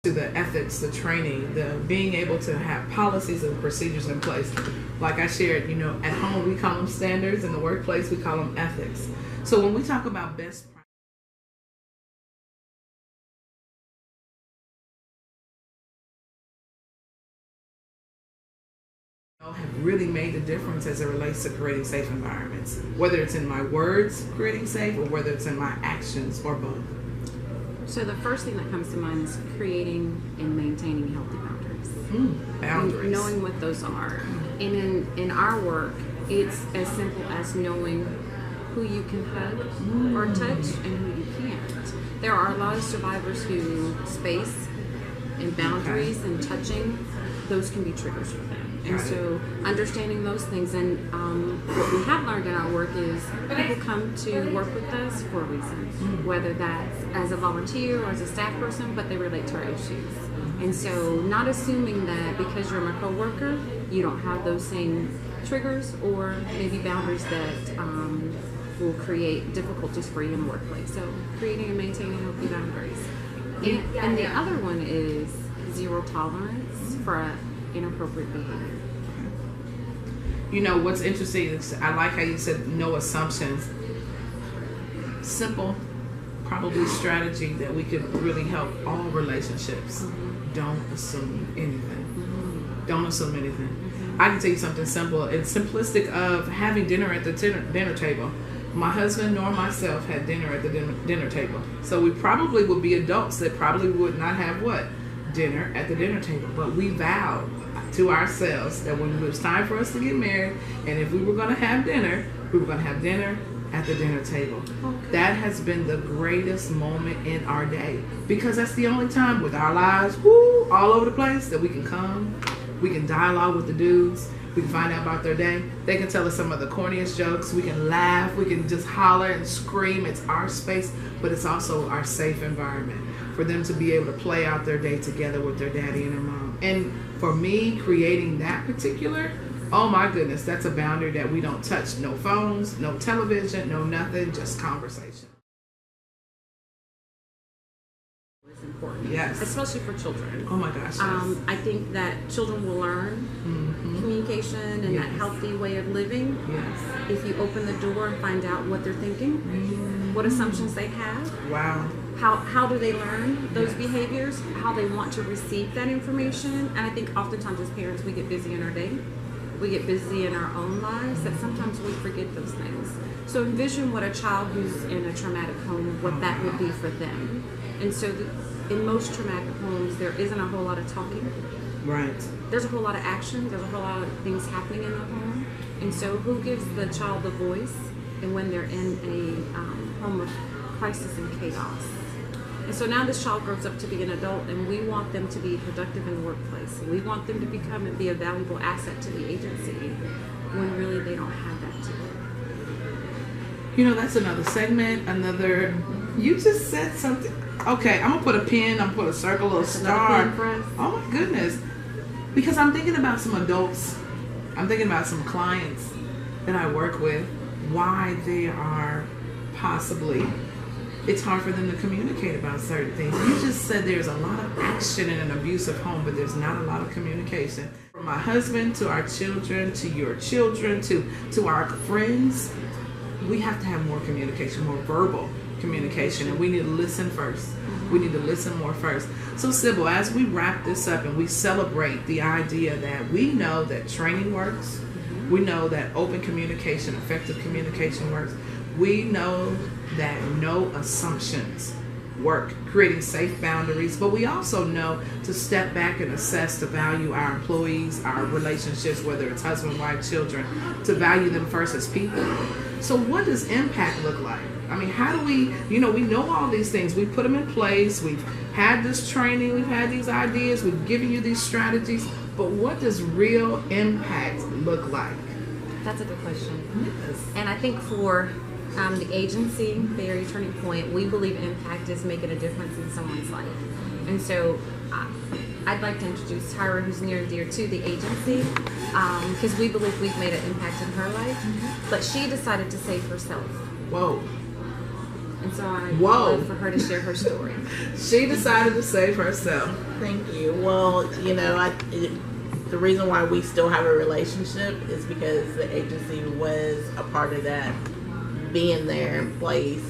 to the ethics, the training, the being able to have policies and procedures in place. Like I shared, you know, at home we call them standards, in the workplace we call them ethics. So when we talk about best practice, have really made a difference as it relates to creating safe environments, whether it's in my words creating safe or whether it's in my actions or both. So the first thing that comes to mind is creating and maintaining healthy boundaries. Boundaries. Knowing what those are. And in our work, it's as simple as knowing who you can hug or touch and who you can't. There are a lot of survivors who space and boundaries and touching, those can be triggers for them. And so understanding those things, and what we have learned in our work is people come to work with us for a reason, whether that's as a volunteer or as a staff person, but they relate to our issues. And so not assuming that because you're my coworker, you don't have those same triggers or maybe boundaries that will create difficulties for you in the workplace. So creating and maintaining healthy boundaries. And the other one is zero tolerance for inappropriate behavior. You know, what's interesting is I like how you said no assumptions. Simple, probably strategy that we could really help all relationships. Don't assume anything. Don't assume anything. I can tell you something simple. It's simplistic of having dinner at the dinner table. My husband nor myself had dinner at the dinner table. So we probably would be adults that probably would not have what? Dinner at the dinner table. But we vowed to ourselves that when it was time for us to get married, and if we were going to have dinner, we were going to have dinner at the dinner table. Okay. That has been the greatest moment in our day, because that's the only time with our lives all over the place that we can come, we can dialogue with the dudes, we can find out about their day, they can tell us some of the corniest jokes, we can laugh, we can just holler and scream. It's our space, but it's also our safe environment for them to be able to play out their day together with their daddy and their mom. And for me, creating that particular, oh my goodness, that's a boundary that we don't touch. No phones, no television, no nothing, just conversation. It's important. Yes. Especially for children. Oh my gosh, yes. I think that children will learn communication and that healthy way of living if you open the door and find out what they're thinking, what assumptions they have. Wow. How do they learn those behaviors, how they want to receive that information. And I think oftentimes as parents we get busy in our day, we get busy in our own lives, that sometimes we forget those things. So envision what a child who's in a traumatic home, what that would be for them. And so in most traumatic homes there isn't a whole lot of talking. Right. There's a whole lot of action, there's a whole lot of things happening in the home. And so who gives the child the voice and when they're in a home of crisis and chaos? And so now this child grows up to be an adult, and we want them to be productive in the workplace. We want them to become and be a valuable asset to the agency when really they don't have that today. You know, that's another segment, you just said something. Okay, I'm going to put a pin, I'm going to put a circle, a star. Oh my goodness. Because I'm thinking about some adults, I'm thinking about some clients that I work with, why they are possibly, it's hard for them to communicate about certain things. You just said there's a lot of action in an abusive home, but there's not a lot of communication. From my husband to our children, to your children, to our friends, we have to have more communication, more verbal communication, and we need to listen first. We need to listen more first. So Sybil, as we wrap this up and we celebrate the idea that we know that training works, we know that open communication, effective communication works, we know that no assumptions work, creating safe boundaries, but we also know to step back and assess, to value our employees, our relationships, whether it's husband, wife, children, to value them first as people. So what does impact look like? I mean, how do we, we know all these things, we put them in place, we've had this training, we've had these ideas, we've given you these strategies, but what does real impact look like? That's a good question. Yes. And I think for the agency, Barrier Turning Point, we believe impact is making a difference in someone's life. And so I'd like to introduce Tyra, who's near and dear to the agency, because we believe we've made an impact in her life, but she decided to save herself. Whoa. And so I would Whoa. love for her to share her story. She decided to save herself. Thank you. Well, the reason why we still have a relationship is because the agency was a part of that, being there in place,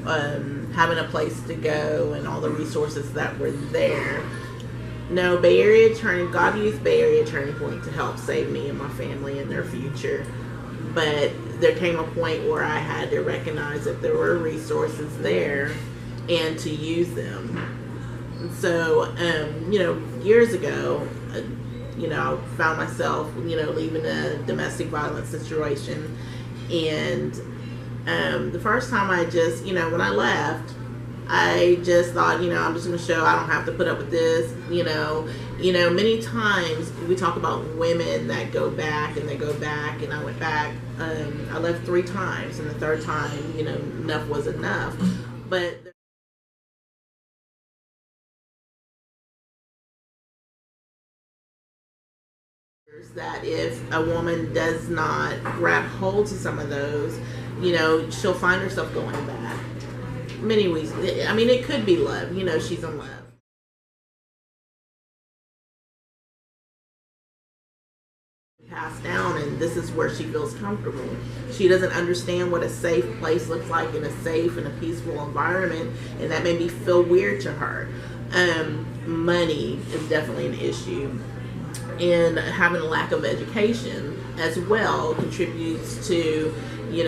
having a place to go, and all the resources that were there. No, God used Bay Area Turning Point to help save me and my family and their future. But there came a point where I had to recognize that there were resources there and to use them. And so, years ago, I found myself, leaving a domestic violence situation. And the first time I just, when I left, I just thought, I'm just going to show I don't have to put up with this, many times we talk about women that go back and they go back, and I went back, I left 3 times, and the third time, enough was enough. But that if a woman does not grab hold to some of those, she'll find herself going back. Many reasons. I mean, it could be love. She's in love. Passed down, and this is where she feels comfortable. She doesn't understand what a safe place looks like in a safe and a peaceful environment, and that made me feel weird to her. Money is definitely an issue, and having a lack of education as well contributes to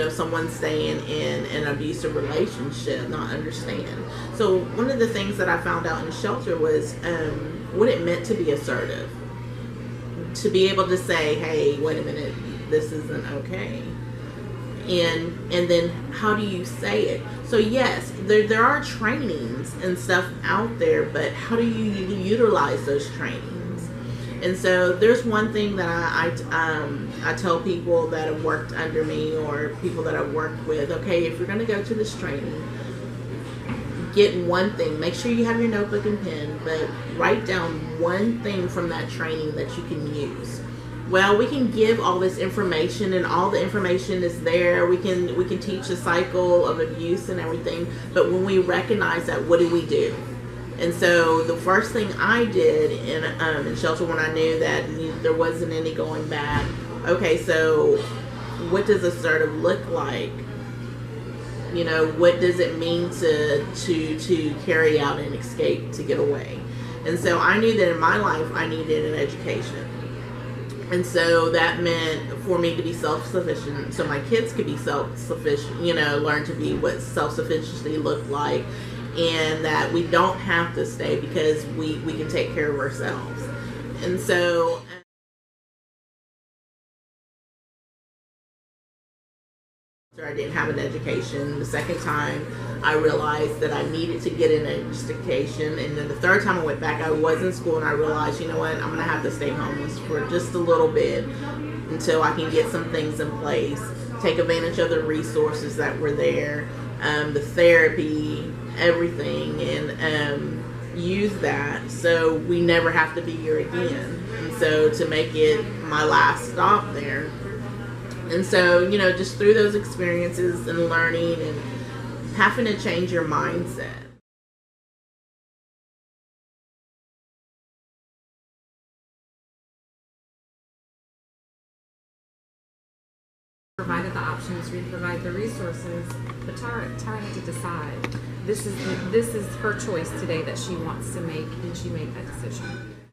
someone staying in an abusive relationship, not understand. So one of the things that I found out in shelter was what it meant to be assertive, to be able to say, hey, wait a minute, this isn't okay. And then how do you say it? So yes, there are trainings and stuff out there, but how do you utilize those trainings? And so there's one thing that I tell people that have worked under me, or people that I've worked with, okay, if you're going to go to this training, get one thing. Make sure you have your notebook and pen, but write down one thing from that training that you can use. Well, we can give all this information, and all the information is there. We can teach the cycle of abuse and everything, but when we recognize that, what do? And so the first thing I did in shelter, when I knew that there wasn't any going back, okay, so what does assertive look like? What does it mean to carry out an escape, to get away? And so I knew that in my life I needed an education. And so that meant for me to be self-sufficient, so my kids could be self-sufficient, learn to be what self-sufficiency looked like, and that we don't have to stay because we can take care of ourselves. And so I didn't have an education. The second time I realized that I needed to get an education, and then the third time I went back, I was in school, and I realized, I'm going to have to stay homeless for just a little bit until I can get some things in place, take advantage of the resources that were there, the therapy, everything, and use that so we never have to be here again. And so to make it my last stop there. And so, just through those experiences and learning and having to change your mindset. Provided the options, we provide the resources, but Tyra had to decide. This is her choice today that she wants to make, and she made that decision.